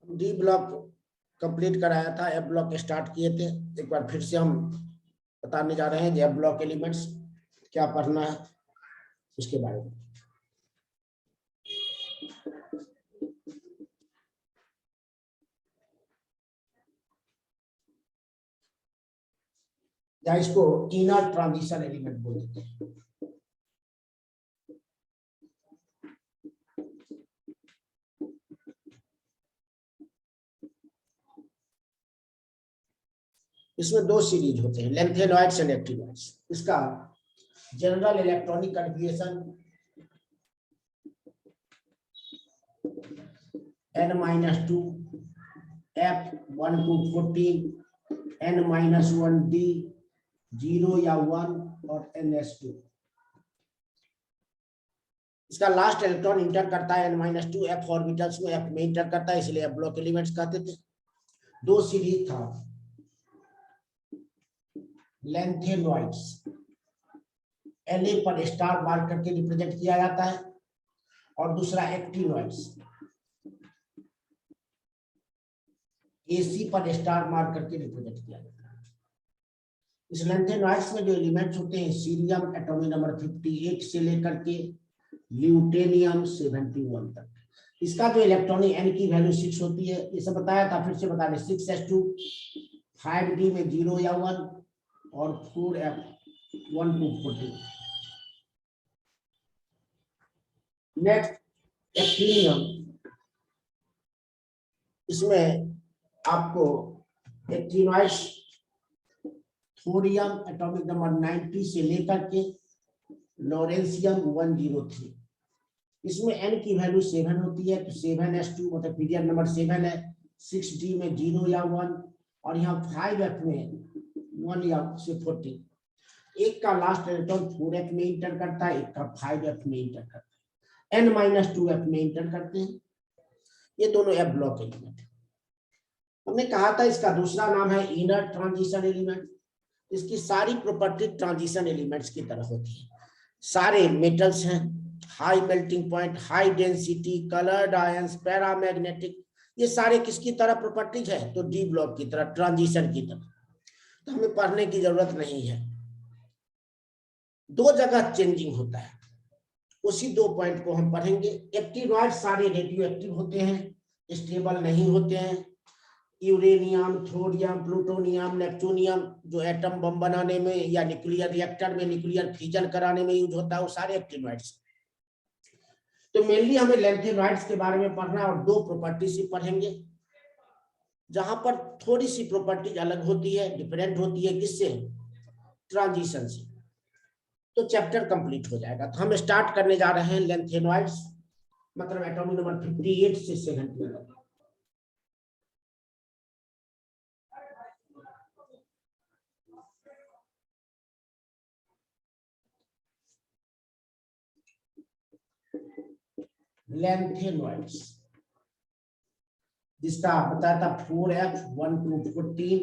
D block complete कराया था, F block start किए थे। एक बार फिर से हम बताने जा रहे हैं एफ ब्लॉक एलिमेंट्स क्या पढ़ना है उसके बारे में। या इसको इनर ट्रांजिशन एलिमेंट बोल देते हैं। इसमें दो सीरीज होते हैं, लेंथेनॉइड्स एंड एक्टिनॉइड्स। इसका general electronic configuration n-2 f1 to 14 n-1 d 0 या 1 और ns2। इसका लास्ट इलेक्ट्रॉन इंटर करता है n-2 f ऑर्बिटल्स में, f में इंटर करता है, इसलिए f ब्लॉक एलिमेंट्स कहते थे। दो सीरीज था, लेंथेनॉइड्स La पर स्टार मार्क करके रिप्रेजेंट किया जाता है, और दूसरा एक्टिनॉइड्स AC पर स्टार मार्क करके रिप्रेजेंट किया जाता है। इस लेंथेनॉइड्स में जो एलिमेंट्स होते हैं, सीरियम एटॉमिक नंबर 58 से लेकर के ल्यूटेनियम 71 तक। इसका जो इलेक्ट्रॉनिक n की वैल्यू 6 होती है, ये सब बताया था, फिर से बता दें। 6s2 5d में 0 या 1 और 4f1 to 14। नेक्स्ट एक्टिनियम, इसमें आपको एक्टिनॉइड्स थोरियम एटॉमिक नंबर 90 से लेकर के लॉरेंसियम 103। इसमें n की वैल्यू 7 होती है, तो 7s2 मतलब पीरियड नंबर 7 है। 6d में 0 या 1 और यहाँ 5f में 1 या से 14। एक का लास्ट इलेक्ट्रॉन 4f में इंटर करता है, एक का 5f में इंटर करता है, n-2f में इंटर करते हैं। ये दोनों एफ ब्लॉक एलिमेंट है। हमने कहा था इसका दूसरा नाम है इनर ट्रांजिशन एलिमेंट। इसकी सारी प्रॉपर्टी ट्रांजिशन एलिमेंट्स की तरह होती है। सारे मेटल्स हैं, high melting point, high density, coloured ions, paramagnetic, ये सारे किसकी तरह प्रॉपर्टीज है? तो डी ब्लॉक की तरह, ट्रांजिशन की तरह। तो हमें पढ़ने की जरूरत नहीं है। दो जगह चेंजिंग होता है, उसी दो पॉइंट को हम पढ़ेंगे। एक्टिनॉइड सारे रेडियो एक्टिव होते हैं, स्टेबल नहीं होते हैं। यूरेनियम, थोरियम, प्लूटोनियम, नेप्टूनियम जो एटम बम बनाने में या न्यूक्लियर रिएक्टर में न्यूक्लियर फिजन कराने में यूज होता है, वो सारे एक्टिनॉइड्स। तो मेनली हमें लेंथेनॉइड्स के बारे में पढ़ना और दो प्रॉपर्टीज ही पढ़ेंगे, जहां पर थोड़ी सी प्रॉपर्टीज अलग होती है, डिफरेंट होती है। किससे? ट्रांजिशन से। तो चैप्टर कंप्लीट हो जाएगा। तो हम स्टार्ट करने जा रहे हैं लेंथेनॉइड्स, मतलब एटॉमिक नंबर 58 से 70 तक। लेंथेनॉइड्स जिसका बताया था 4f1 to 14,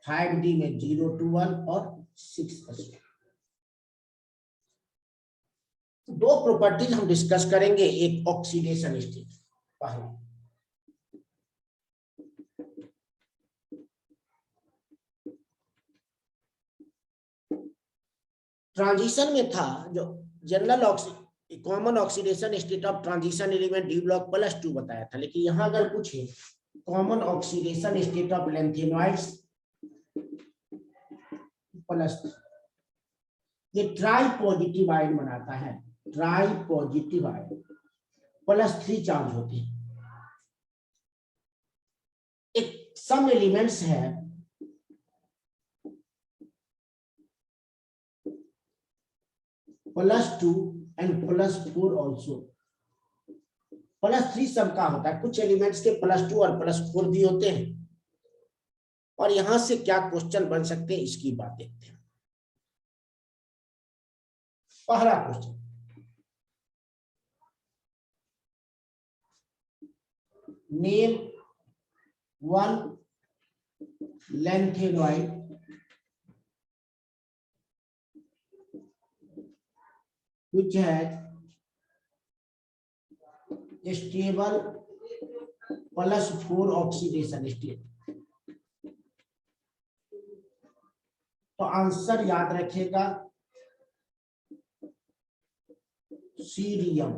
5d में 0 to 1 और 6s। दो प्रॉपर्टीज हम डिस्कस करेंगे, एक ऑक्सीडेशन स्टेट। पहले ट्रांजिशन में था जो general common oxidation state of transition element D block +2 बताया था, लेकिन यहां अगर पूछे common oxidation state of lanthanoids +3, ये ट्राई पॉजिटिव आयन बनाता है। ट्राई पॉजिटिव आयन +3 चार्ज होते हैं। एक सम एलिमेंट्स है +2 एंड +4 ऑल्सो। +3 सबका होता है, कुछ एलिमेंट्स के +2 और +4 भी होते हैं। और यहां से क्या क्वेश्चन बन सकते हैं, इसकी बात देखते हैं। पहला question, name one lanthanoid which has stable +4 oxidation state. तो आंसर याद रखिएगा सीरियम,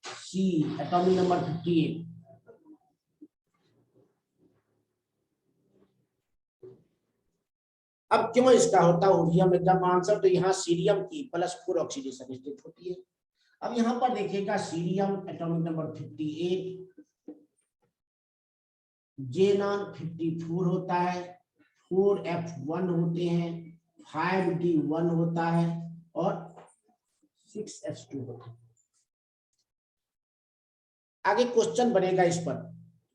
सी एटॉमिक नंबर 58। अब क्यों इसका होता है ओरियम एकदम आंसर, तो यहाँ सीरियम की +4 ऑक्सीडेशन स्टेट होती है। अब यहाँ पर देखिएगा सीरियम एटॉमिक नंबर 58, जेनॉन 54 होता है, 4F1 होते हैं, 5D1 होता है और 6S2 होता है। आगे क्वेश्चन बनेगा इस पर,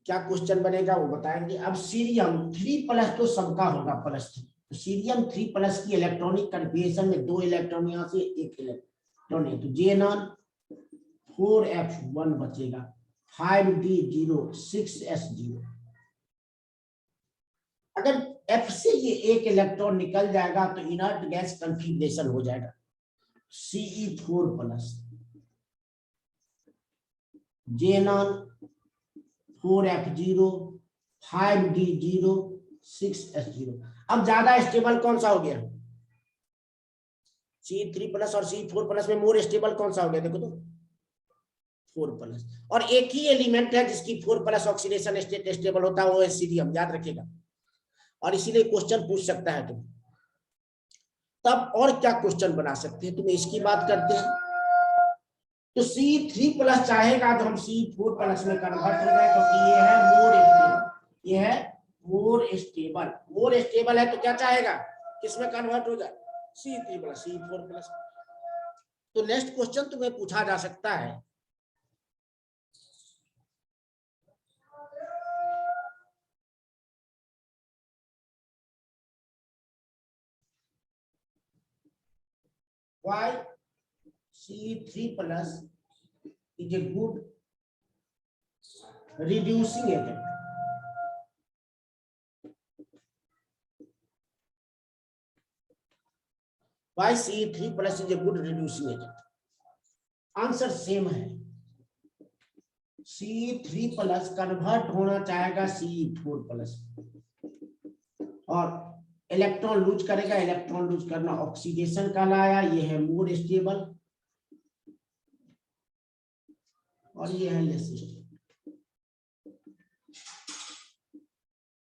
क्या क्वेश्चन बनेगा वो बताएंगे। अब सीरियम 3+ तो सबका होगा +3, तो सीरियम 3+ की इलेक्ट्रॉनिक कन्फिगरेशन में 2 इलेक्ट्रॉन यहाँ से 1 इलेक्ट्रॉन है, तो जेनॉन 4F1 बचेगा, 5D0, 6S0। अगर F से ये 1 इलेक्ट्रॉन निकल जाएगा तो इनर्ट गैस कन्फिगरेशन हो जाएगा Ce4+, xenon 4F0, 5D0, 6S0। अब ज्यादा स्टेबल कौन सा हो गया, C3+ और C4+ में मोर स्टेबल कौन सा हो गया, देखो तो 4+, और एक ही एलिमेंट है जिसकी 4+ ऑक्सीडेशन स्टेट स्टेबल होता है, वो है सीरियम, याद रखिएगा। और इसीलिए क्वेश्चन पूछ सकता है तुम। तब और क्या क्वेश्चन बना सकते हैं, तुम इसकी बात करते हैं तो C3+ चाहेगा तो हम C4+ में कन्वर्ट हो जाए, क्योंकि ये है मोर स्टेबल, ये है मोर स्टेबल। मोर स्टेबल है तो क्या चाहेगा, किसमें कन्वर्ट हो जाए, C3+, C4+। तो नेक्स्ट क्वेश्चन तुम्हें पूछा जा सकता है, why C3+ is a good reducing agent। Why C3+ is a good reducing agent? Answer same है, C3+ कन्वर्ट होना चाहेगा C4+, और इलेक्ट्रॉन लूज करेगा, इलेक्ट्रॉन लूज करना ऑक्सीडेशन कहलाया, ये है मोर स्टेबल और ये है लेस स्टेबल।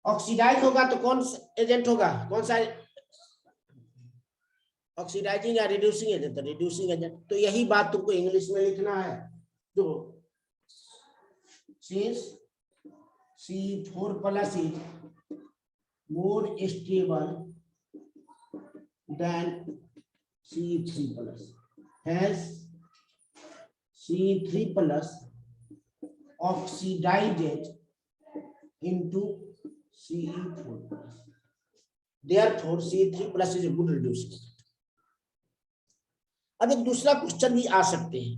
ऑक्सीडाइज होगा तो कौन सा एजेंट होगा, कौन सा ऑक्सीडाइजिंग या रिड्यूसिंग एजेंट, रिड्यूसिंग एजेंट। तो यही बात तुमको इंग्लिश में लिखना है, तो since C4+ is more stable than C3+, hence C3+ oxidizes into Ce4+, therefore C3+ is a good reducing agent। अब एक दूसरा क्वेश्चन भी आ सकते हैं,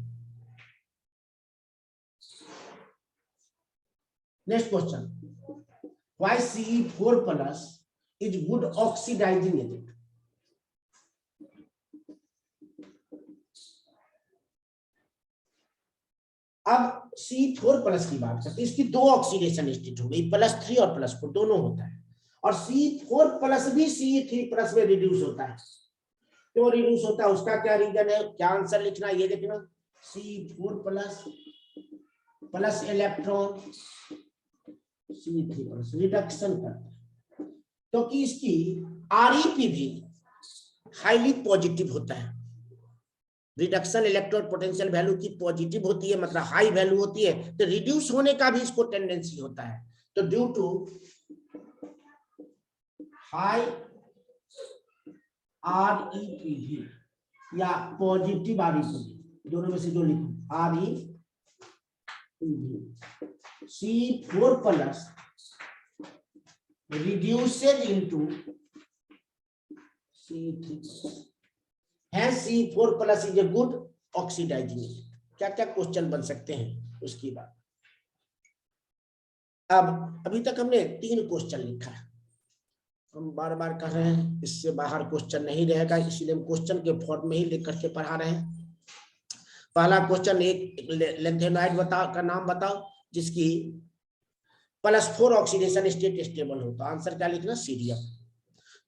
next question, why Ce4+ is good oxidizing agent। अब C4+ की बात करते हैं, इसकी 2 ऑक्सीडेशन स्टेट हो गई, +3 और +4 दोनों होता है, और C4+ भी C3+ में रिड्यूस होता है। क्यों रिड्यूस होता है, उसका क्या रीजन है, क्या आंसर लिखना, ये देखना, C4+ plus electron C3+ reduction करता है, क्योंकि इसकी REP भी हाईली पॉजिटिव होता है। रिडक्शन इलेक्ट्रॉन पोटेंशियल वैल्यू की पॉजिटिव होती है, मतलब हाई वैल्यू होती है, तो रिड्यूस होने का भी इसको टेंडेंसी होता है। तो ड्यू टू हाई REP या पॉजिटिव REP, दोनों में से जो लिखो, REP, C4+ reduces into C3+, hence C4+ is a good oxidizing agent। क्या क्या क्वेश्चन बन सकते हैं उसकी बात। अब अभी तक हमने 3 क्वेश्चन लिखा है, हम बार बार कह रहे हैं इससे बाहर क्वेश्चन नहीं रहेगा, इसीलिए हम क्वेश्चन के फॉर्म में ही लिख करके पढ़ा रहे हैं। पहला क्वेश्चन, एक लेंथेनॉइड का नाम बताओ जिसकी +4 ऑक्सीडेशन स्टेट स्टेबल हो। तो आंसर क्या लिखना, सीरियम।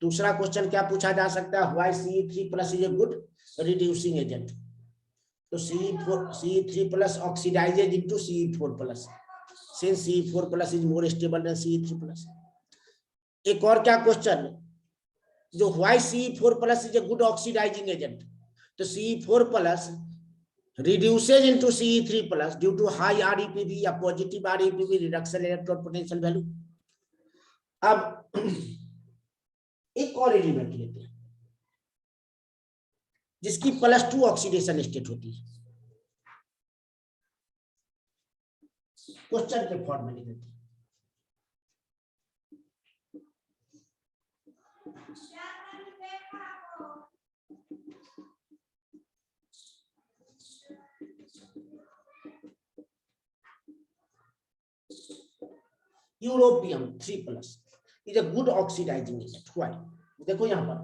दूसरा क्वेश्चन क्या पूछा जा सकता है, why Ce3+ is a good reducing agent. तो Ce3+ oxidizes into Ce4+, since Ce4+ is more stable than Ce3+। एक और क्या क्वेश्चन, जो why Ce4+ is a good oxidizing agent. तो Ce4+ reduces into Ce3+ due to high REPV या positive REPV, reduction electron potential value. अब एक और element लेते हैं जिसकी +2 ऑक्सीडेशन स्टेट होती है, क्वेश्चन के फॉर्म में लिख देते हैं। Europium 3+ is a good oxidizing agent. Why? देखो यहां पर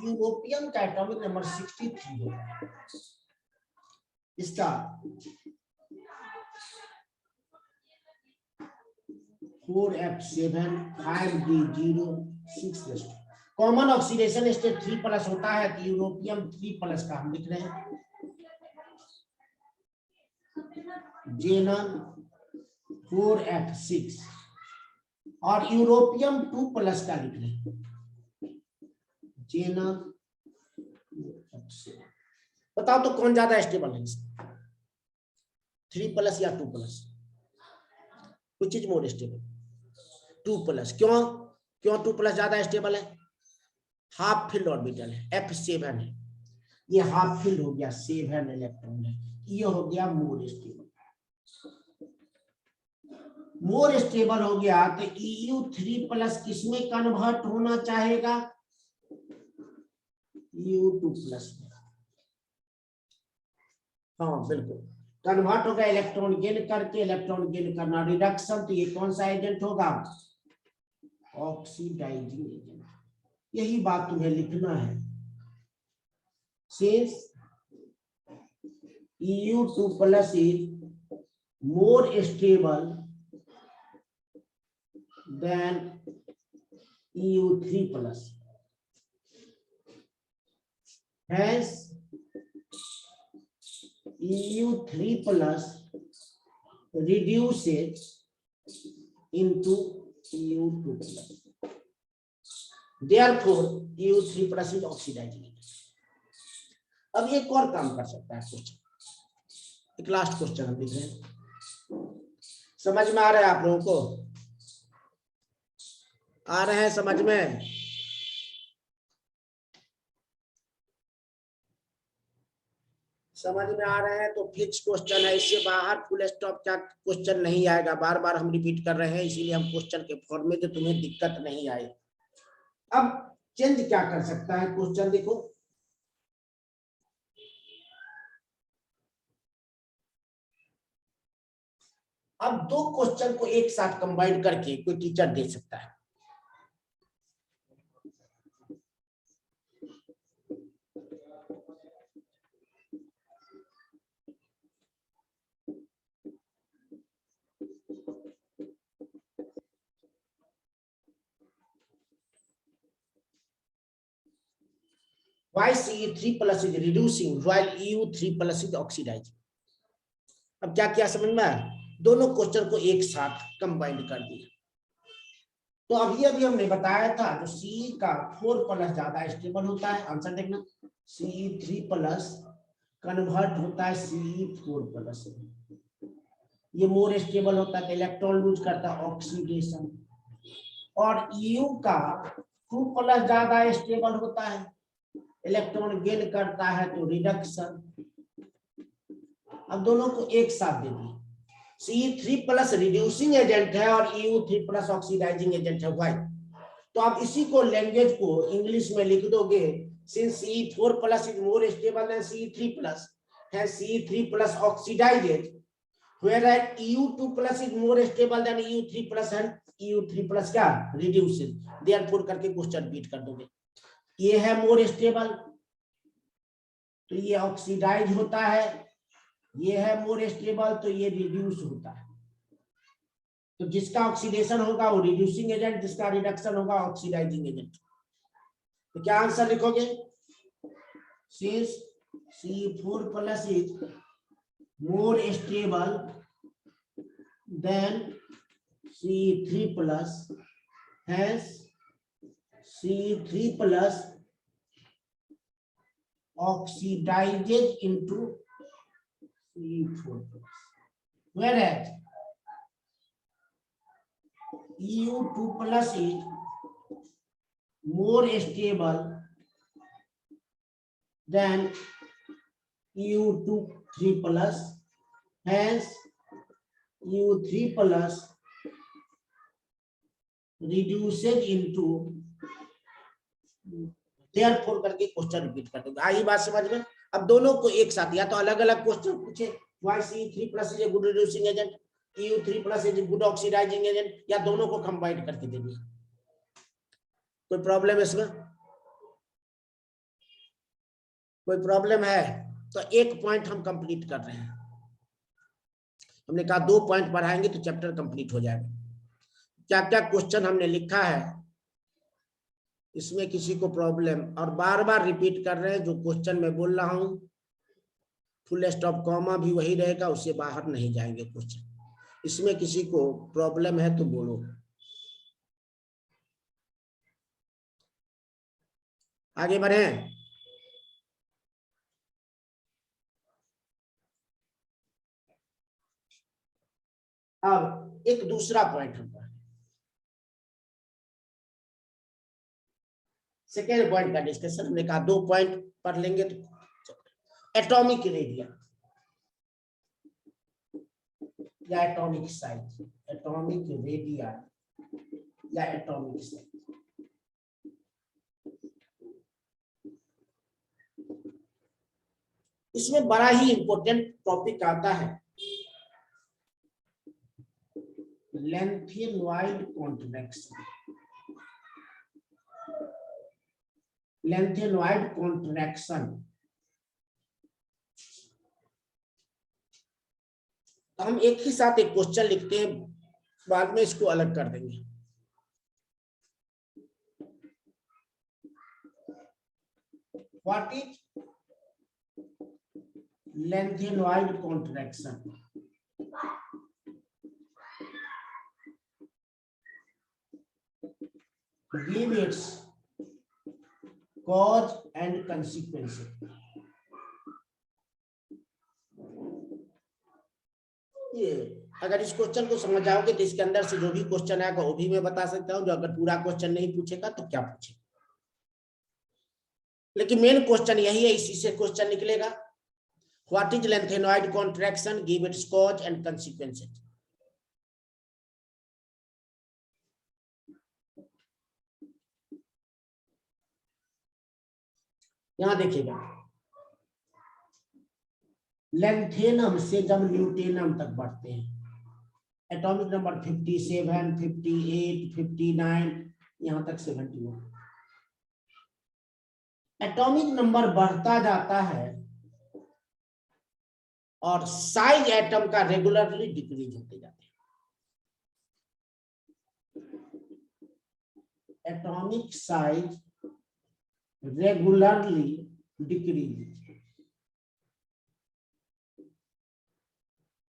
यूरोपियम का एटॉमिक नंबर 63 होता है, इसका 4F7 5D0 6+2 common oxidation state 3+ होता है। तो यूरोपियम 3+ का हम लिख रहे हैं जेनन 4F6 और यूरोपियम 2+ का लिख रहे हैं जेनन 4F7। बताओ तो कौन ज्यादा स्टेबल है, 3+ या 2+? कुछ चीज मोर स्टेबल 2+। क्यों 2+ ज्यादा स्टेबल है? हाफ फील्ड ऑर्बिटल है, F7 है, ये हाफ फील्ड हो गया, 7 इलेक्ट्रॉन है, ये हो गया मोर स्टेबल। मोर स्टेबल हो गया तो EU3+ किसमें कन्वर्ट होना चाहेगा? EU2+ में। हाँ बिल्कुल कन्वर्ट होगा, इलेक्ट्रॉन गेन करके, इलेक्ट्रॉन गेन करना रिडक्शन। तो ये कौन सा एजेंट होगा? Oxidizing agent. यही बात तुम्हें लिखना है। Since EU2+ is more stable than EU3+, hence EU3+ reduces into EU2+. Therefore, EU3+ is oxidizing it. अब एक और काम कर सकता है क्वेश्चन, एक लास्ट क्वेश्चन हम लिख रहे हैं। समझ में आ रहा है आप लोगों को? आ रहे हैं समझ में? समझ में आ रहे हैं? तो फिक्स क्वेश्चन है, इससे बाहर फुल स्टॉप का क्वेश्चन नहीं आएगा। बार बार हम रिपीट कर रहे हैं, इसीलिए हम क्वेश्चन के फॉर्म में, तो तुम्हें दिक्कत नहीं आए। अब चेंज क्या कर सकता है क्वेश्चन, देखो अब दो क्वेश्चन को एक साथ कंबाइन करके कोई टीचर दे सकता है। Why Ce3+ is reducing while EU3+ is oxidizing? अब क्या किया समझ में आया? दोनों क्वेश्चन को एक साथ कंबाइन कर दिया। तो अभी हमने बताया था जो सी का 4+ ज्यादा स्टेबल होता है, आंसर देखना, Ce3+ कन्वर्ट होता है Ce4+, ये मोर स्टेबल होता है, इलेक्ट्रॉन लूज करता है, ऑक्सीडेशन। और EU का 2+ ज्यादा स्टेबल होता है, इलेक्ट्रॉन गेन करता है, तो रिडक्शन। अब दोनों को एक साथ दे दिए, Ce3+ रिड्यूसिंग एजेंट है और EU3+ ऑक्सीडाइजिंग एजेंट है। व्हाई? तो आप इसी को लैंग्वेज को इंग्लिश में लिख दोगे, since Ce4+ is more stable than Ce3+, है Ce3+ oxidises, whereas EU2+ is more stable than EU3+, है EU3+ क्या रिड्यूसेस, देयरफॉर करके क्वेश्चन बीट कर दोगे। ये है मोर स्टेबल, तो ये ऑक्सीडाइज होता है, ये है मोर स्टेबल, तो ये रिड्यूस होता है। तो जिसका ऑक्सीडेशन होगा वो रिड्यूसिंग एजेंट, जिसका रिडक्शन होगा ऑक्सीडाइजिंग एजेंट। तो क्या आंसर लिखोगे? Since C4+ is more stable than C3+, hence C3+ oxidizes into C4+, whereas Eu2+ is more stable than Eu3+, hence Eu3+ reduces into, therefore करके question repeat कर दो। आई बात समझ में? अब दोनों को एक साथ, या तो अलग अलग क्वेश्चन पूछे, why C3+ is a good reducing agent, Eu3+ is a good oxidizing agent, या दोनों को कंबाइन करके दे दिया। कोई प्रॉब्लम इसमें? कोई प्रॉब्लम है? तो एक पॉइंट हम कंप्लीट कर रहे हैं। हमने कहा 2 पॉइंट पढ़ाएंगे तो चैप्टर कंप्लीट हो जाएगा। क्या क्या क्वेश्चन हमने लिखा है, इसमें किसी को प्रॉब्लम, और बार बार रिपीट कर रहे हैं जो क्वेश्चन मैं बोल रहा हूं, फुल स्टॉप कॉमा भी वही रहेगा, उससे बाहर नहीं जाएंगे क्वेश्चन। इसमें किसी को प्रॉब्लम है तो बोलो। आगे बढ़े। अब एक दूसरा पॉइंट हम पढ़ें, सेकेंड पॉइंट का डिस्कशन। हमने कहा 2 पॉइंट पढ़ लेंगे तो एटॉमिक रेडियस या एटॉमिक साइज, एटॉमिक रेडियस या एटॉमिक साइज। इसमें बड़ा ही इंपॉर्टेंट टॉपिक आता है लेंथेनॉइड कॉन्ट्रैक्शन। लेंथेनॉइड कॉन्ट्रैक्शन, हम एक ही साथ एक क्वेश्चन लिखते हैं, बाद में इसको अलग कर देंगे। What is lanthanoid contraction? Give its cause and consequences. ये अगर इस क्वेश्चन को समझ जाओगे तो इसके अंदर से जो भी क्वेश्चन आएगा वो भी मैं बता सकता हूं। जो अगर पूरा क्वेश्चन नहीं पूछेगा तो क्या पूछेगा, लेकिन मेन क्वेश्चन यही है, इसी से क्वेश्चन निकलेगा। What is lanthanoid contraction, give its cause and consequences. यहां देखिएगा, लेंथेनम से जब ल्यूटेनम तक बढ़ते हैं, एटॉमिक नंबर 57, 58, 59, यहां तक 71, एटॉमिक नंबर बढ़ता जाता है और साइज एटम का रेगुलरली डिक्रीज होते जाते हैं। एटॉमिक साइज रेगुलरली डिक्रीज,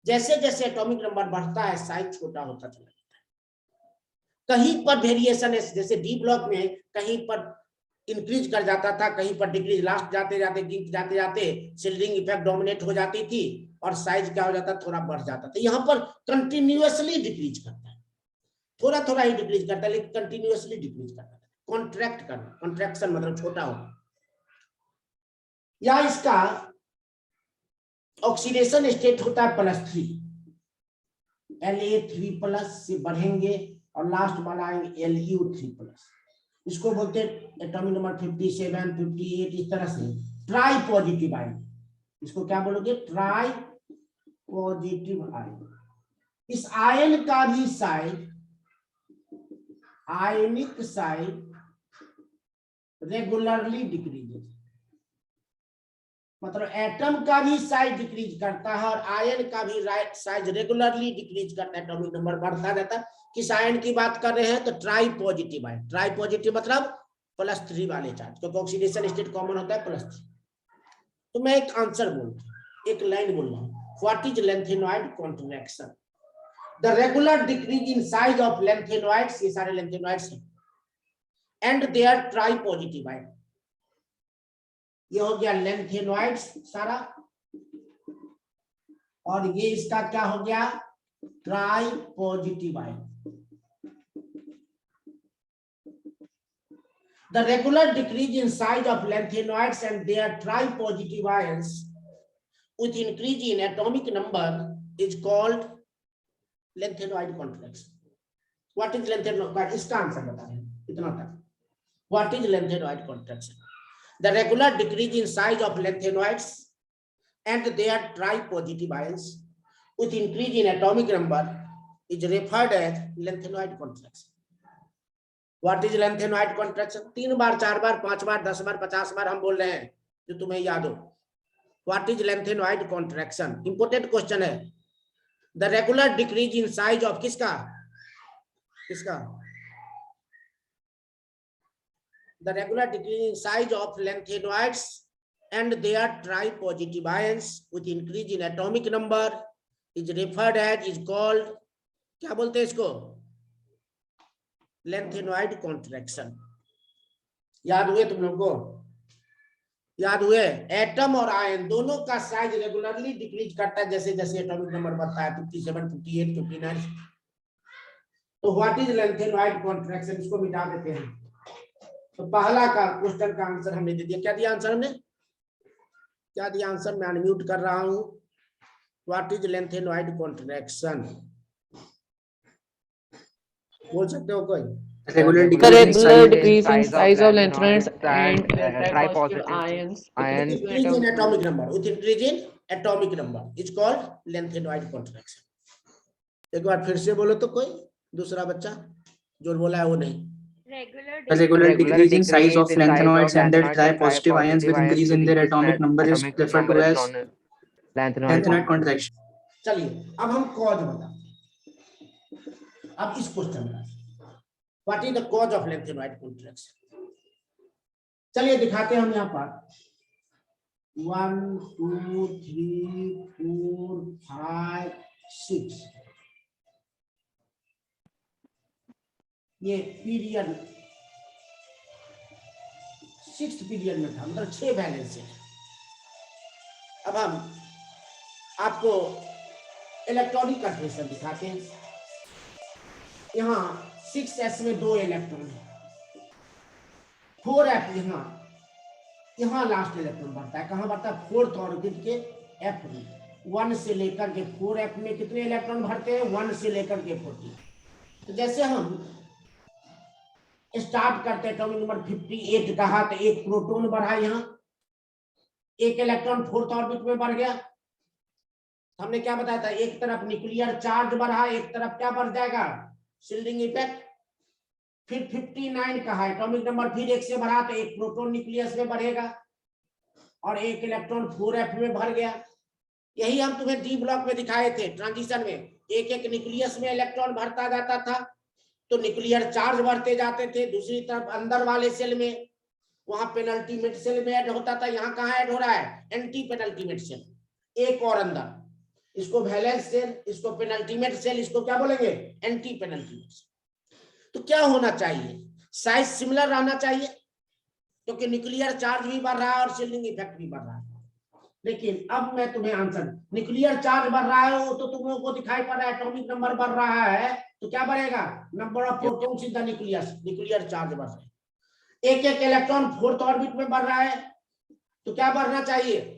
जैसे जैसे एटॉमिक नंबर बढ़ता है साइज छोटा होता चला जाता है। कहीं पर वेरिएशन है, जैसे डी ब्लॉक में कहीं पर इंक्रीज कर जाता था, कहीं पर डिक्रीज, लास्ट जाते जाते शिल्डिंग इफेक्ट डोमिनेट हो जाती थी और साइज क्या हो जाता, थोड़ा बढ़ जाता था। यहाँ पर कंटिन्यूअसली डिक्रीज करता है, थोड़ा थोड़ा ही डिक्रीज करता है लेकिन कंटिन्यूअसली डिक्रीज करता है। कॉन्ट्रैक्ट करना, कॉन्ट्रैक्शन मतलब छोटा होना। या इसका ऑक्सीडेशन स्टेट होता है +3, La3+ से बढ़ेंगे और लास्ट वाला आएंगे Lu3+। इसको बोलते हैं एटॉमिक नंबर 57, 58, इस तरह से ट्राई पॉजिटिव आयन। इसको क्या बोलोगे? Try positive ion. इस आयन का भी साइज, आयनिक साइज रेगुलरली डिक्रीजेस। मतलब एटम का भी साइज डिक्रीज करता है और आयन का भी साइज रेगुलरली डिक्रीज करता है, एटॉमिक नंबर बढ़ता रहता है। किस आयन की बात कर रहे हैं तो try positive ion, try positive मतलब +3 वाले चार्ज, क्योंकि ऑक्सीडेशन स्टेट कॉमन होता है +3। तो मैं एक आंसर बोल रहा हूं, एक लाइन बोल रहा हूं, what is lanthanoid contraction? The regular decrease in size of lanthanoids, ये सारे लेंथेनॉइड्स हैं, and they are tripositive ion. ये हो गया लेंथेनॉइड्स सारा, और ये इसका क्या हो गया, try positive ion. The regular decrease in size of lanthanoids and their tri-positive ions with increase in atomic number is called lanthanoid contraction. What is lanthanoid? इसका आंसर बता रहे हैं इतना तक। What is lanthanoid contraction? The regular decrease in size of lanthanoids and their tri-positive ions with increase in atomic number is referred as lanthanoid contraction. What is lanthanoid contraction? 3 बार 4 बार 5 बार 10 बार 50 बार हम बोल रहे हैं जो तुम्हें याद हो। What is lanthanoid contraction? Important question है। The regular decrease in size of किसका किसका the regular decrease in size of lanthanoids and their tripositive ions with increase in atomic number is referred as, is called, क्या बोलते हैं इसको, lanthanoid contraction. याद हुए तुम लोग को? याद हुए? एटम और आयन दोनों का साइज रेगुलरली डिक्रीज करता है जैसे जैसे एटॉमिक नंबर बढ़ता है, 57, 58, 59। तो व्हाट इज लेंथेनॉइड कॉन्ट्रैक्शन? इसको मिटा देते हैं। तो पहला का क्वेश्चन का आंसर हमने दे दिया। क्या दिया आंसर हमने? क्या दिया आंसर? मैं अनम्यूट कर रहा हूं। What is lanthanoid contraction? बोल सकते हो कोई? Regular decrease in size of lanthanoids and tri-positive ions. ion Increase in atomic number, with increase in atomic number is called lanthanoid contraction. एक बार फिर से बोलो तो कोई दूसरा बच्चा जो बोला है वो नहीं। Regular decrease in size of lanthanoids and their tri-positive ions with increase in their atomic number is referred to as lanthanoid contraction. चलिए अब हम कॉज बताते हैं। अब इस क्वेश्चन का what is the cause of lanthanoid contraction? चलिए दिखाते हैं हम यहाँ पर 1 2 3 4 5 6 ये पीरियड 6th पीरियड में था, मतलब 6 वैलेंस है। अब हम आपको इलेक्ट्रॉनिक कंफर्मेशन दिखाते हैं। यहाँ 6s में 2 इलेक्ट्रॉन है, 4f यहाँ लास्ट इलेक्ट्रॉन बढ़ता है। कहाँ बढ़ता है? 4th ऑर्बिट के f में। 1 से लेकर के 4f में कितने इलेक्ट्रॉन भरते हैं? 1 से लेकर के 40। तो जैसे हम स्टार्ट करते हैं एटॉमिक नंबर 58 कहा तो एक प्रोटॉन बढ़ा, यहाँ एक इलेक्ट्रॉन 4th ऑर्बिट में बढ़ गया। हमने क्या बताया था? एक तरफ न्यूक्लियर चार्ज बढ़ा, एक तरफ क्या बढ़ जाएगा? Shielding effect. फिर 59 कहा एटॉमिक नंबर फिर 1 से बढ़ा तो एक प्रोटॉन न्यूक्लियस में बढ़ेगा और एक इलेक्ट्रॉन 4f में भर गया। यही हम तुम्हें डी ब्लॉक में दिखाए थे। ट्रांजिशन में एक एक न्यूक्लियस में इलेक्ट्रॉन भरता जाता था तो न्यूक्लियर चार्ज बढ़ते जाते थे। दूसरी तरफ अंदर वाले सेल में वहां पेनल्टीमेट सेल में ऐड होता था। यहाँ कहाँ ऐड हो रहा है? एंटी पेनल्टीमेट सेल, एक और अंदर। इसको वैलेंस सेल, इसको पेनल्टीमेट सेल, इसको क्या बोलेंगे? Anti penultimate shell. तो क्या होना चाहिए? साइज सिमिलर रहना चाहिए क्योंकि न्यूक्लियर चार्ज भी बढ़ रहा है और शिल्डिंग इफेक्ट भी बढ़ रहा है। लेकिन अब मैं तुम्हें आंसर, न्यूक्लियर चार्ज बढ़ रहा है वो तो तुम लोगों को दिखाई पड़ रहा है, एटॉमिक नंबर बढ़ रहा है तो क्या बढ़ेगा? Number of protons in the nucleus. Nuclear charge बढ़ रहा है, एक एक इलेक्ट्रॉन 4th ऑर्बिट में बढ़ रहा है तो क्या बढ़ना चाहिए?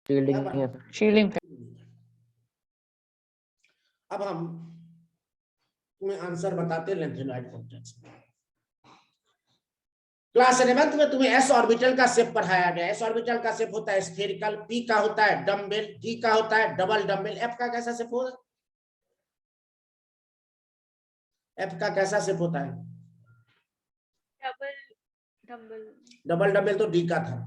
Shielding. अब हम तुम्हें आंसर बताते हैं लेंथेनॉइड कॉन्ट्रैक्शन। क्लास 11th में तुम्हें s ऑर्बिटल का शेप पढ़ाया गया। s ऑर्बिटल का शेप होता है स्फेरिकल, p का होता है डम्बेल, d का होता है डबल डम्बेल, f का कैसा शेप होगा? f का कैसा शेप होता है? Double dumbbell. डबल डम्बेल तो d का था।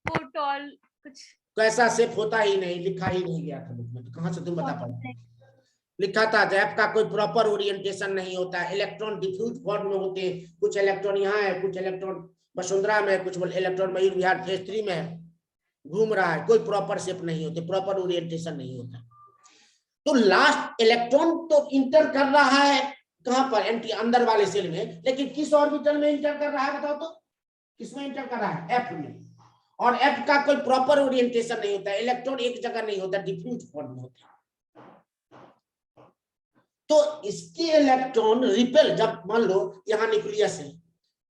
पुट ऑल कुछ कैसा शेप होता ही नहीं, लिखा ही नहीं गया था बुक में, तो कहाँ से तुम बता पाओ? लिखा था एफ का कोई प्रॉपर ओरिएंटेशन नहीं होता है, इलेक्ट्रॉन डिफ्यूज फॉर्म में होते हैं, कुछ इलेक्ट्रॉन यहाँ है, कुछ इलेक्ट्रॉन वसुंधरा में, कुछ इलेक्ट्रॉन मयूर विहार फेज 3 में है, घूम रहा है, कोई प्रॉपर शेप नहीं होते, प्रॉपर ओरिएंटेशन नहीं होता। तो लास्ट इलेक्ट्रॉन तो इंटर कर रहा है कहां पर? एंटी अंदर वाले सेल में, लेकिन किस ऑर्बिटल में इंटर कर रहा है बताओ तो? किसमें इंटर कर रहा है? एफ में। और एफ का कोई प्रॉपर ओरिएंटेशन नहीं होता, इलेक्ट्रॉन एक जगह नहीं होता, डिफ्यूज फॉर्म में होता है। तो इसके इलेक्ट्रॉन रिपेल, जब मान लो यहां न्यूक्लियस है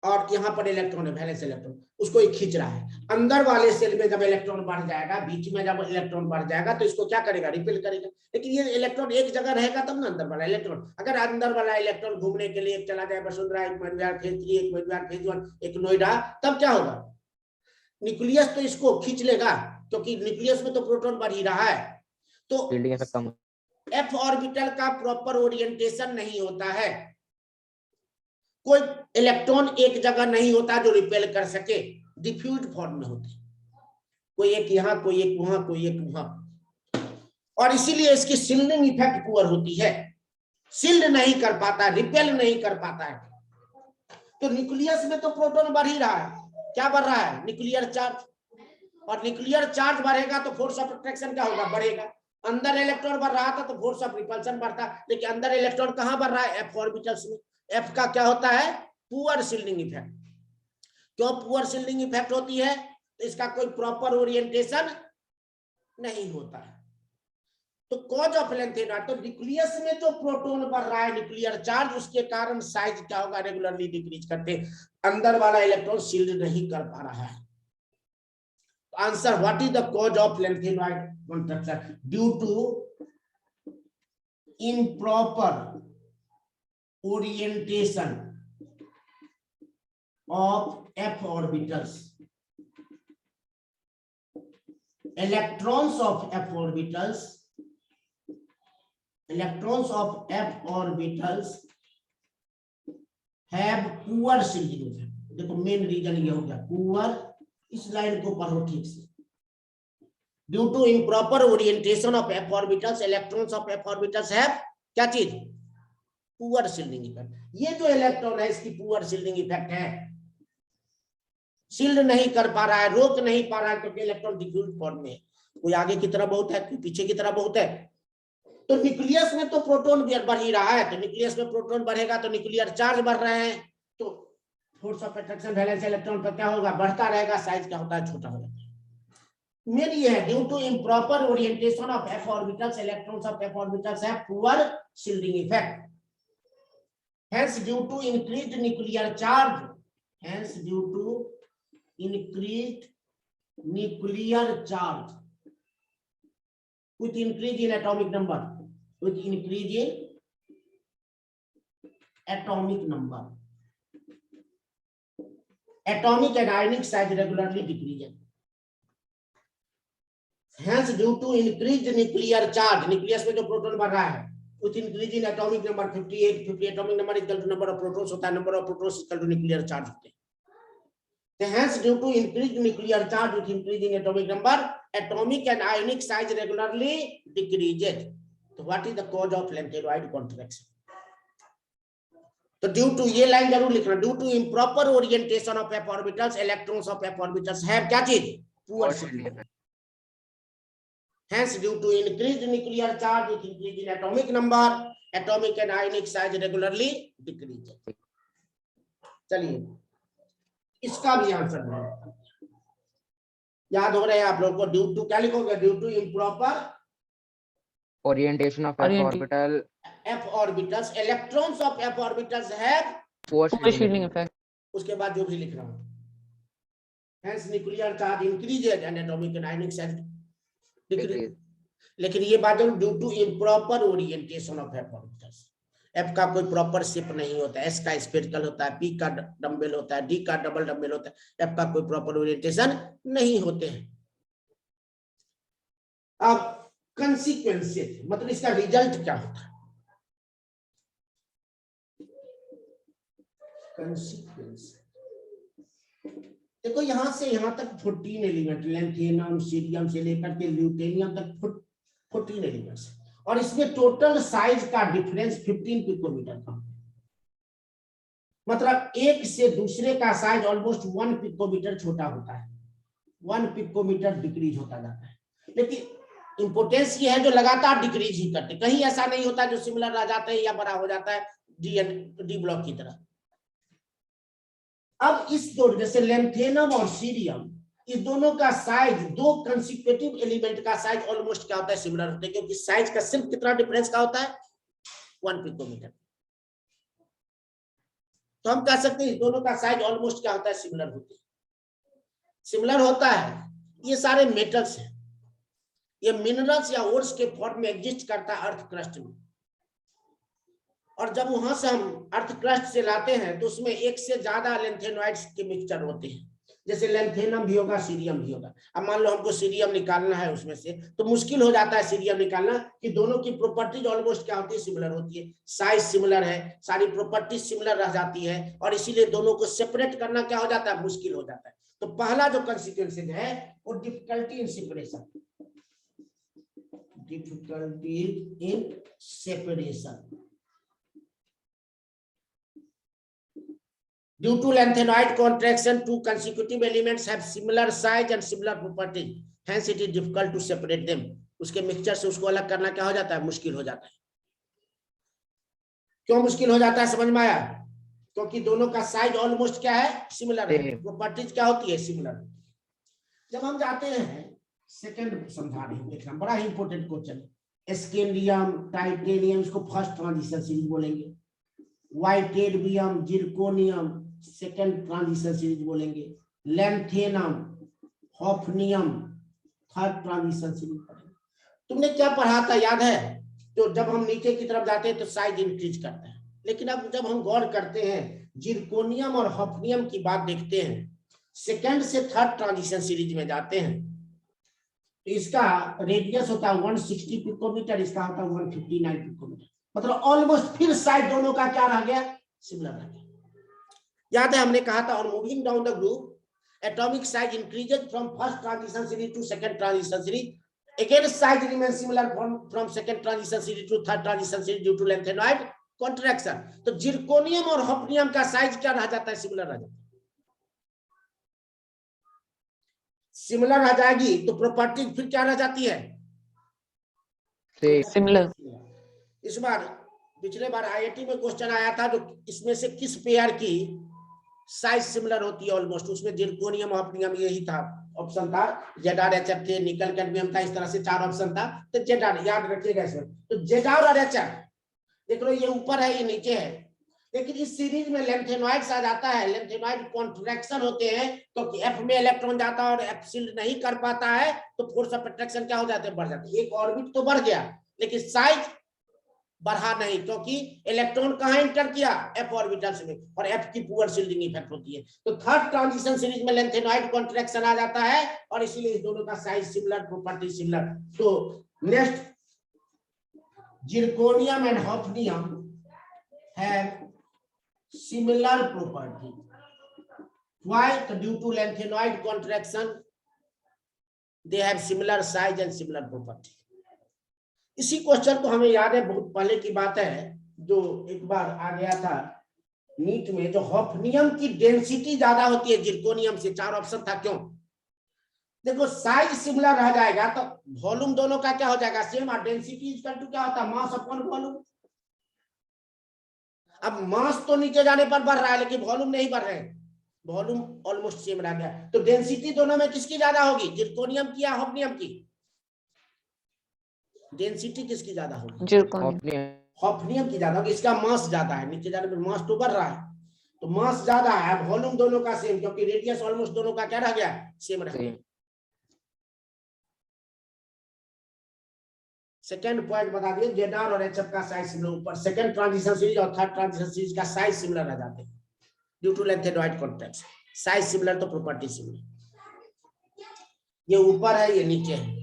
और यहाँ पर इलेक्ट्रॉन है, वैलेंस इलेक्ट्रॉन, उसको एक खींच रहा है, अंदर वाले सेल में जब इलेक्ट्रॉन बढ़ जाएगा, बीच में जब इलेक्ट्रॉन बढ़ जाएगा तो इसको क्या करेगा? रिपेल करेगा। लेकिन ये इलेक्ट्रॉन एक जगह रहेगा तब ना अंदर वाला इलेक्ट्रॉन, अगर अंदर वाला इलेक्ट्रॉन घूमने के लिए एक चला जाए वसुंधरा, एक मयूर फेज 3, एक मयूर फेज 1, एक नोएडा, तब क्या होगा? न्यूक्लियस तो इसको खींच लेगा, क्योंकि न्यूक्लियस में तो प्रोटॉन बढ़ ही रहा है। तो एफ ऑर्बिटल का प्रॉपर ओरिएंटेशन नहीं होता है, कोई इलेक्ट्रॉन एक जगह नहीं होता जो रिपेल कर सके, डिफ्यूज फॉर्म में होते, कोई एक यहाँ, कोई एक वहां, कोई एक वहां, और इसीलिए इसकी शिल्डिंग इफेक्ट पुअर होती है, शिल्ड नहीं कर पाता, रिपेल नहीं कर पाता है। तो न्यूक्लियस में तो प्रोटॉन बढ़ ही रहा है, क्या बढ़ रहा है? न्यूक्लियर चार्ज, और न्यूक्लियर चार्ज बढ़ेगा तो फोर्स ऑफ अट्रैक्शन क्या होगा? बढ़ेगा। अंदर इलेक्ट्रॉन बढ़ रहा था तो फोर्स ऑफ रिपल्शन बढ़ता, लेकिन अंदर इलेक्ट्रॉन कहां बढ़ रहा है? एफ ऑर्बिटल्स में। एफ का क्या होता है? Poor shielding effect. क्यों पुअर शिल्डिंग इफेक्ट होती है? तो इसका कोई प्रॉपर ओरिएंटेशन नहीं होता है। तो कॉज ऑफ लेंथेनॉइड, तो न्यूक्लियस में जो प्रोटॉन बढ़ रहा है, न्यूक्लियर चार्ज, उसके कारण साइज क्या होगा? रेगुलरली डिक्रीज करते, अंदर वाला इलेक्ट्रॉन शील्ड नहीं कर पा रहा है। Answer, what is the cause of lanthanide contraction? Due to improper orientation of f orbitals. Electrons of f orbitals have poor shielding effect. देखो मेन रीजन ये हो गया, पुअर, इस लाइन को पढ़ो ठीक से। Due to improper orientation of f orbitals, electrons of f orbitals have क्या चीज? Poor shielding effect. ये जो इलेक्ट्रॉन है इसकी पुअर शील्डिंग इफेक्ट है, शील्ड नहीं कर पा रहा है, रोक नहीं पा रहा है, क्योंकि इलेक्ट्रॉन डिफ्यूज फॉर्म में, कोई आगे की तरफ बहुत है, कोई पीछे की तरफ बहुत है। तो न्यूक्लियस में तो प्रोटॉन बढ़ ही रहा है, तो न्यूक्लियस में प्रोटॉन बढ़ेगा तो न्यूक्लियर चार्ज बढ़ रहे हैं, तो force of attraction valence electron पर क्या होगा? बढ़ता रहेगा, साइज क्या होता है? छोटा हो जाता है। मेन ये है, due to improper orientation of f orbitals, electrons of f orbitals have poor shielding effect, hence due to increased nuclear charge, hence due to increased nuclear charge with increase in atomic number, with increase in atomic number, atomic and ionic size regularly decreases, hence due to increased nuclear charge, nucleus में जो proton बढ़ रहा है, with increase in atomic number 58, 50 atomic number is equal to number of protons होता है, number of protons is equal to nuclear charge होते हैं। Hence due to increased nuclear charge with increase in atomic number, atomic and ionic size regularly decreases. So what is the cause of lanthanide contraction? तो due to, ये लाइन जरूर लिखना, due to improper orientation of f orbitals, electrons of f orbitals have क्या चीज? Poor shielding. Hence due to increased nuclear charge with increase in atomic number, atomic and ionic size regularly decreases. चलिए इसका भी answer नहीं याद हो रहा है आप लोगों को? ड्यू टू क्या लिखोगे? Due to improper orientation of f orbital, f orbitals, electrons of f orbitals have poor Poor shielding shielding effect. उसके बाद जो भी लिख रहा हूं, hence nuclear charge increases and atomic and ionic size decreases. लेकिन ये बात जरूर, due to improper orientation of f orbitals, f का कोई प्रॉपर शेप नहीं होता है, एस का स्फेरिकल होता है, पी का डम्बेल होता है, डी का डबल डम्बेल होता है, एफ का कोई प्रॉपर ओरिएंटेशन नहीं होते हैं। अब कंसीक्वेंसेस, मतलब इसका रिजल्ट क्या होता है? कंसीक्वेंस देखो यहाँ से यहाँ तक 14 एलिमेंट, लैंथेनम सीरियम से लेकर के ल्यूटेनियम तक 14 एलिमेंट्स, और इसमें टोटल साइज का डिफरेंस 15 पिकोमीटर का, मतलब एक से दूसरे का साइज ऑलमोस्ट 1 पिकोमीटर छोटा होता है, 1 पिकोमीटर डिक्रीज होता जाता है। लेकिन इंपोर्टेंस ये है जो लगातार डिक्रीज ही करते, कहीं ऐसा नहीं होता जो सिमिलर रह जाता है या बड़ा हो जाता है डी ब्लॉक की तरह। अब इस दो जैसे लैंथेनम और सीरियम, इस दोनों का साइज, दो कंसेक्यूटिव एलिमेंट का साइज ऑलमोस्ट क्या होता है, सिमिलर होता है, क्योंकि साइज का सिर्फ कितना डिफरेंस का होता है, 1 पिकोमीटर। तो हम कह सकते हैं इस दोनों का साइज ऑलमोस्ट क्या होता है, सिमिलर होते हैं, सिमिलर होता है। ये सारे मेटल्स हैं, ये मिनरल्स या ओर्स के फॉर्म में एग्जिस्ट करता है अर्थ क्रस्ट में, और जब वहां से हम अर्थ क्रस्ट से लाते हैं तो उसमें एक से ज्यादा लैंथेनोइड्स के मिक्सचर होते हैं, जैसे लैंथेनम भी होगा, सीरियम भी होगा। अब मान लो हमको सीरियम निकालना है उसमें से, तो मुश्किल हो जाता है सीरियम निकालना, कि दोनों की प्रॉपर्टीज ऑलमोस्ट क्या होती है, सिमिलर होती है, साइज सिमिलर है, सारी प्रॉपर्टीज सिमिलर रह जाती है, और इसीलिए दोनों को सेपरेट करना क्या हो जाता है, मुश्किल हो जाता है। तो पहला जो कंसिक्वेंसेज है वो difficulty in separation, difficulty in separation due to lanthanoid contraction, two consecutive elements have similar size and similar properties, hence it is difficult to separate them। उसके मिक्सचर से उसको अलग करना क्या हो जाता है, मुश्किल हो जाता है। क्यों मुश्किल हो जाता है, समझ में आया? क्योंकि दोनों का साइज ऑलमोस्ट क्या है, सिमिलर है, प्रॉपर्टीज क्या होती है, सिमिलर। जब हम जाते हैं सेकंड समझा रहे हैं, देखना बड़ा ही इंपॉर्टेंट क्वेश्चन, स्कैंडियम, टाइटेनियम, इसको फर्स्ट ट्रांजिशन सीरीज बोलेंगे, वाइटेरियम, जिरकोनियम सेकंड ट्रांजिशन सीरीज बोलेंगे, lanthanum, hafnium third transition series पढ़ेंगे। तुमने क्या पढ़ा था याद है? तो जब हम नीचे की तरफ जाते हैं तो साइज इंक्रीज करता है, लेकिन अब जब हम गौर करते हैं जिरकोनियम और हॉफनियम की बात देखते हैं, सेकंड से थर्ड ट्रांजिशन सीरीज में जाते हैं तो इसका रेडियस होता है 160 पिकोमीटर, इसका होता है 159 पिकोमीटर, मतलब ऑलमोस्ट फिर साइज दोनों का क्या रह गया, सिमिलर रह गया। याद है हमने कहा था, और moving down the group atomic size increases from first transition series to second transition series, again size remain similar from second transition series to third transition series due to lanthanoid contraction. तो zirconium और hafnium का size क्या रह जाता है, similar रह जाता है। सिमिलर रह जाएगी तो प्रॉपर्टी फिर क्या रह जाती है, सिमिलर। इस बार पिछले बार आईआईटी में क्वेश्चन आया था, जो इसमें से किस पेयर की साइज सिमिलर होती है ऑलमोस्ट, उसमें जिरकोनियम हॉफनियम यही था ऑप्शन था, जेडआर एचएफ थे, निकल कैडमियम था, इस तरह से 4 ऑप्शन था। तो जेडआर याद रखिएगा इसमें, तो जेडआर और एचएफ देख लो, ये ऊपर है ये नीचे है, लेकिन इस सीरीज में लैंथेनोइड्स आ जाता है, लैंथेनोइड कॉन्ट्रैक्शन होते हैं, क्योंकि एफ में इलेक्ट्रॉन जाता है और एफ सील्ड नहीं कर पाता है, तो फोर्स ऑफ अट्रैक्शन क्या हो जाते हैं, बढ़ जाते हैं। एक ऑर्बिट तो बढ़ गया लेकिन साइज बढ़ा नहीं, क्योंकि इलेक्ट्रॉन कहां एंटर किया, एफ ऑर्बिटल्स में, और एफ की पुअर शील्डिंग इफेक्ट होती है। तो थर्ड ट्रांजिशन सीरीज में लैंथेनोइड कॉन्ट्रैक्शन आ जाता है, और इसीलिए इस दोनों का साइज सिमिलर, प्रॉपर्टी सिमिलर। तो next, zirconium and hafnium have similar property, why? Due to lanthanoid contraction they have similar size and similar property. इसी क्वेश्चन को हमें याद है, बहुत पहले की बात है, जो एक बार आ गया था नीट में, जो हॉफनियम की डेंसिटी ज्यादा होती है जिरकोनियम से, 4 ऑप्शन था, क्यों? देखो साइज सिमिलर रह जाएगा तो वॉल्यूम दोनों का क्या हो जाएगा, सेम, और डेंसिटी इक्वल टू क्या होता है, मास अपॉन वॉल्यूम। अब मास तो नीचे जाने पर बढ़ रहा है लेकिन वॉल्यूम नहीं बढ़ रहे हैं, वॉल्यूम ऑलमोस्ट सेम रह गया। तो डेंसिटी दोनों में किसकी ज्यादा होगी, जिरकोनियम की या हॉफनियम की? डेंसिटी किसकी ज्यादा होगी, हॉफनियम की ज्यादा होगी, इसका मास ज्यादा है, नीचे जाने पर मास तो बढ़ रहा है, तो मास ज्यादा है, वॉल्यूम दोनों का सेम, क्योंकि रेडियस ऑलमोस्ट दोनों का क्या रह गया, सेम रह गया। सेकंड पॉइंट बता दिए, जेडआर और एचएफ का साइज सिमिलर, ऊपर सेकंड ट्रांजिशन सीरीज और थर्ड ट्रांजिशन सीरीज का साइज सिमिलर रह जाते हैं due to lanthanoid contraction. Size similar तो प्रॉपर्टी सिमिलर। ये ऊपर है ये नीचे है।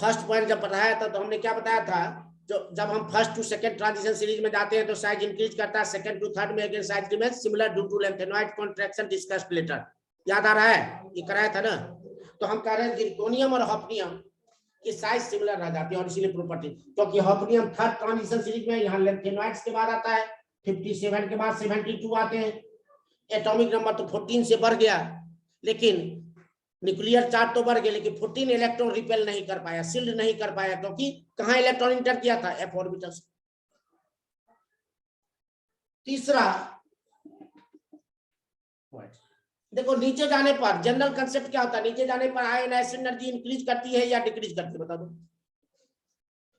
फर्स्ट पॉइंट जब पढ़ाया था तो हमने क्या बताया था, जो जब हम first to second transition series में जाते हैं तो साइज इंक्रीज करता है, सेकंड टू थर्ड में again size remains similar due to lanthanoid contraction discussed later. याद आ रहा है, ये कराया था ना। तो हम कह रहे हैं जिरकोनियम और हॉफनियम की साइज सिमिलर रह जाती है, और इसीलिए प्रॉपर्टी, क्योंकि हॉफनियम थर्ड ट्रांजिशन सीरीज में, यहाँ लैंथेनॉइड्स के बाद आता है, 57 के बाद 72 आते हैं, एटॉमिक नंबर तो 14 से बढ़ गया, लेकिन न्यूक्लियर चार्ज तो बढ़ गया, लेकिन 14 इलेक्ट्रॉन रिपेल नहीं कर पाया, शिल्ड नहीं कर पाया, क्योंकि कहां इलेक्ट्रॉन इंटर किया था, एफ ऑर्बिटल से। तीसरा देखो, नीचे जाने पर जनरल कंसेप्ट क्या होता है, नीचे जाने पर आयोनाइजेशन एनर्जी इंक्रीज करती है या डिक्रीज करती है, बता दो।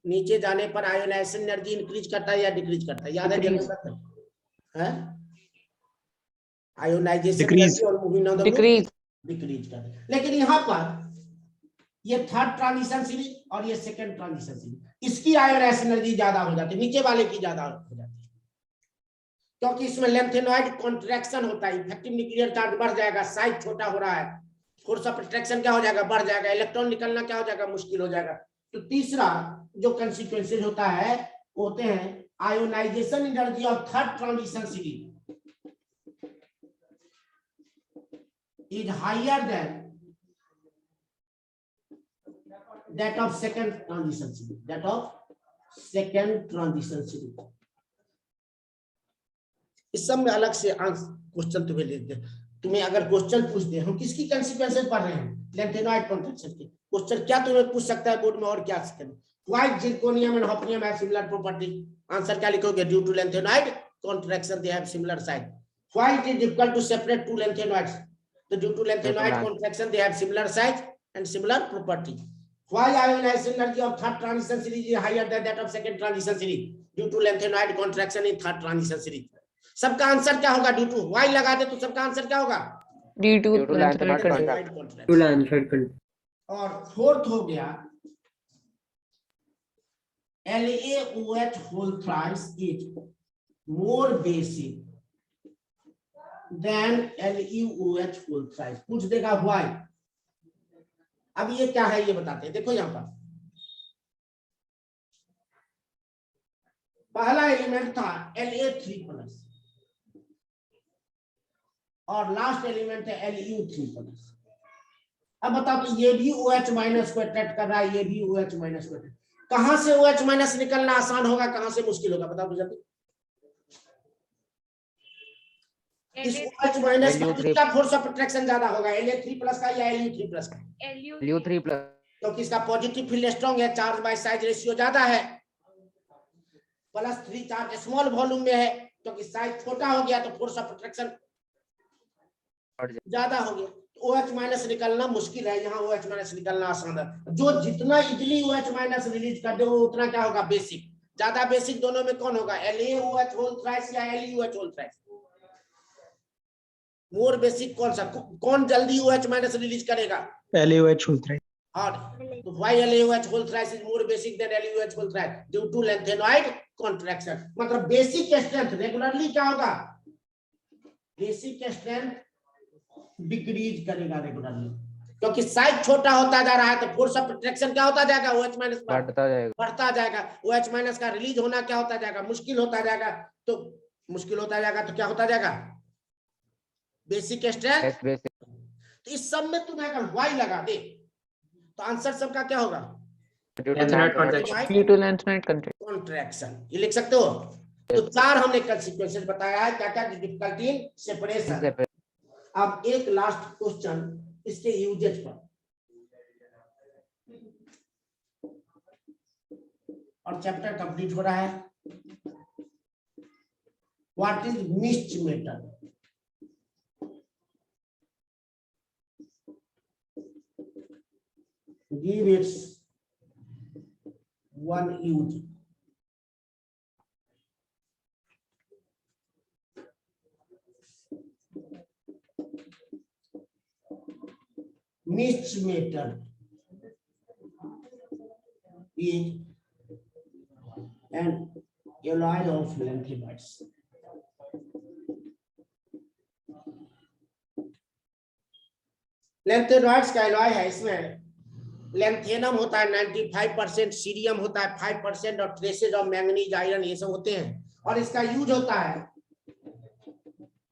नीचे जाने पर आयोनाइजेशन एनर्जी इंक्रीज करता है या डिक्रीज करता है, याद है जनरल है? आयोनाइजेशन एनर्जी और मूविंग ऑन द डिक्रीज करता है। लेकिन यहाँ पर ये थर्ड ट्रांजिशन सीरीज और ये सेकंड ट्रांजिशन सीरीज, इसकी आयोनाइजेशन एनर्जी ज्यादा हो जाती है, नीचे वाले की ज्यादा हो जाती है, क्योंकि इसमें लैंथेनॉइड कॉन्ट्रैक्शन होता है, इफेक्टिव न्यूक्लियर चार्ज बढ़ जाएगा, साइज छोटा हो रहा है, फोर्स ऑफ अट्रैक्शन क्या हो जाएगा, बढ़ जाएगा, इलेक्ट्रॉन निकलना क्या हो जाएगा, मुश्किल हो जाएगा। तो तीसरा जो कंसिक्वेंसेज होता है वो होते हैं ionization energy of third transition series is higher than that of second transition series, that of second transition series. इस सब में अलग से क्वेश्चन तुम्हें लेते हैं, तुम्हें अगर क्वेश्चन पूछ दे, हम किसकी कंसिक्वेंसेस पढ़ रहे हैं, लैंथेनॉइड कॉन्ट्रैक्शन के क्वेश्चन, क्या तुम्हें पूछ सकता है बोर्ड में और क्या सकते हैं, why zirconium and hafnium have similar property, answer क्या लिखोगे, due to lanthanoid contraction they have similar size, why it is difficult to separate to lanthanoids, तो due to lanthanoid contraction they have similar size and similar property, why ionisation energy of third transition series is higher than that of second transition series, due to lanthanoid contraction in third transition series. सबका answer क्या होगा, due to, Y लगा दे तो सबका answer क्या होगा, due to lanthanoid contraction. और fourth हो गया LaOH whole thrice is more basic than LeOH whole thrice, पूछ देगा why। अब ये क्या है ये बताते हैं, देखो यहाँ पर पहला एलिमेंट था La3+, और लास्ट एलिमेंट है Lu3+। अब बताओ तो ये भी OH माइनस को अट्रैक्ट कर रहा है, ये भी OH माइनस को अट्रैक्ट, कहां से OH माइनस निकलना आसान होगा, कहां से मुश्किल होगा, बताओ मुझे। इस OH माइनस का फोर्स ऑफ अट्रैक्शन ज्यादा होगा, La3+ का या Lu3+ का, Lu3+, क्योंकि इसका पॉजिटिव फील्ड स्ट्रॉन्ग है, चार्ज बाय साइज रेशियो ज्यादा है, +3 चार्ज स्मॉल वॉल्यूम में है, क्योंकि साइज छोटा हो गया तो फोर्स ऑफ अट्रैक्शन ज्यादा हो गया, OH माइनस निकलना मुश्किल है, यहाँ OH माइनस निकलना आसान है, जो जितना इजिली OH माइनस रिलीज कर दे वो उतना क्या होगा, बेसिक, ज्यादा बेसिक दोनों में कौन होगा, LaOH होल थ्राइस या LeOH whole thrice, more basic कौन सा, कौन जल्दी OH माइनस रिलीज करेगा, LaOH होल थ्राइस। और तो why LaOH whole thrice is more basic than LuOH whole thrice, due to lanthanide contraction, मतलब बेसिक स्ट्रेंथ रेगुलरली क्या होगा, बेसिक स्ट्रेंथ डिक्रीज करेगा रेगुलरली, क्योंकि साइज छोटा होता जा रहा है तो फोर्स ऑफ अट्रैक्शन क्या होता जाएगा, OH माइनस बढ़ता जाएगा, OH माइनस का रिलीज होना क्या होता जाएगा, मुश्किल होता जाएगा, तो मुश्किल होता जाएगा तो क्या होता जाएगा, बेसिक स्ट्रेंथ। तो इस सब में तुम्हें अगर वाई लगा दे तो आंसर सबका क्या होगा, कॉन्ट्रैक्शन, ये लिख सकते हो। तो 4 हमने कंसीक्वेंसेस बताया है, क्या क्या, डिफिकल्टी इन सेपरेशन। अब एक लास्ट क्वेश्चन इसके यूजेज पर, और चैप्टर कंप्लीट हो रहा है। What is mist metal, give its one use, mixed metal is an alloy of lanthanides, lanthanoids का एलॉय है, इसमें लैंथेनम होता है 95%, सीरियम होता है 5% और ट्रेसेस ऑफ मैंगनीज, आयरन, ये सब होते हैं, और इसका यूज होता है,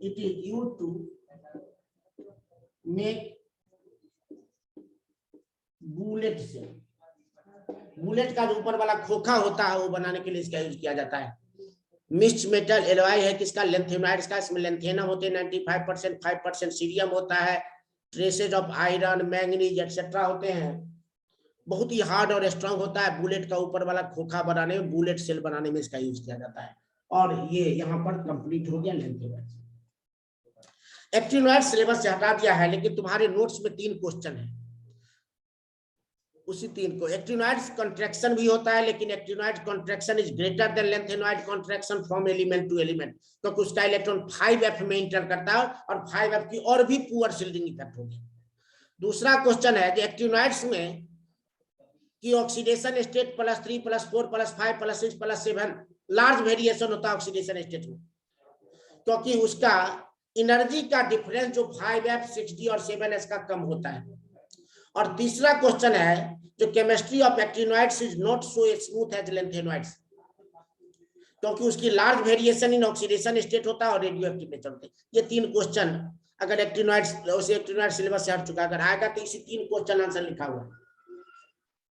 it is used to make bullet cell. Bullet का जो ऊपर वाला खोखा होता है वो बनाने के लिए इसका यूज किया जाता है। मिक्स्ड मेटल एलॉय है किसका, लैंथेनोइड्स का। इसमें लैंथेनम होते हैं 95%, 5% सीरियम होता है, traces of iron, manganese etcetera होते हैं। बहुत ही हार्ड और स्ट्रांग होता है। बुलेट का ऊपर वाला खोखा बनाने में, बुलेट सेल बनाने में इसका यूज किया जाता है। और ये यहाँ पर कंप्लीट हो गया लैंथेनोइड। एक्टिनोइड सिलेबस से हटा दिया है, लेकिन तुम्हारे नोट्स में 3 क्वेश्चन है, उसी 3 को। एक्टिनोइड कॉन्ट्रैक्शन भी होता है, लेकिन actinoid contraction is greater than lanthanoid contraction from element to element, क्योंकि उसका इलेक्ट्रॉन 5f में इंटर करता है और 5f की और भी पुअर शिल्डिंग इफेक्ट होगी। दूसरा क्वेश्चन है कि एक्टिनोइड्स में कि ऑक्सीडेशन स्टेट +3 +4 +5 +6 +7 लार्ज वेरिएशन होता है ऑक्सीडेशन स्टेट में, क्योंकि उसका एनर्जी का डिफरेंस जो 5f 6d और 7s का कम होता है। और तीसरा क्वेश्चन है जो chemistry of actinoids is not so smooth as lanthanoids, क्योंकि उसकी large variation in oxidation state होता है और रेडियो एक्टिव नेचर होते हैं। ये 3 क्वेश्चन अगर एक्टिनोइड्स सिलेबस से हट चुका अगर आएगा तो इसी 3 क्वेश्चन आंसर लिखा हुआ है।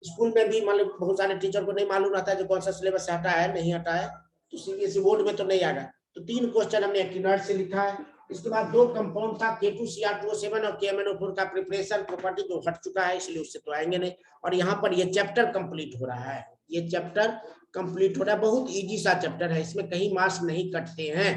स्कूल में भी मतलब बहुत सारे टीचर को नहीं मालूम रहता है जो कौन सा सिलेबस से हटा है नहीं हटा है, तो सीबीएसई बोर्ड में तो नहीं आएगा। तो 3 क्वेश्चन हमने एक्टिनोइड से लिखा है। इसके बाद 2 कंपाउंड था K2Cr2O7 और KMnO4 का प्रिपरेशन प्रॉपर्टी जो हट चुका है, इसलिए उससे तो आएंगे नहीं। और यहाँ पर ये चैप्टर कंप्लीट हो रहा है, ये चैप्टर कंप्लीट हो रहा है। बहुत इजी सा चैप्टर है, इसमें कहीं मार्क्स नहीं कटते हैं।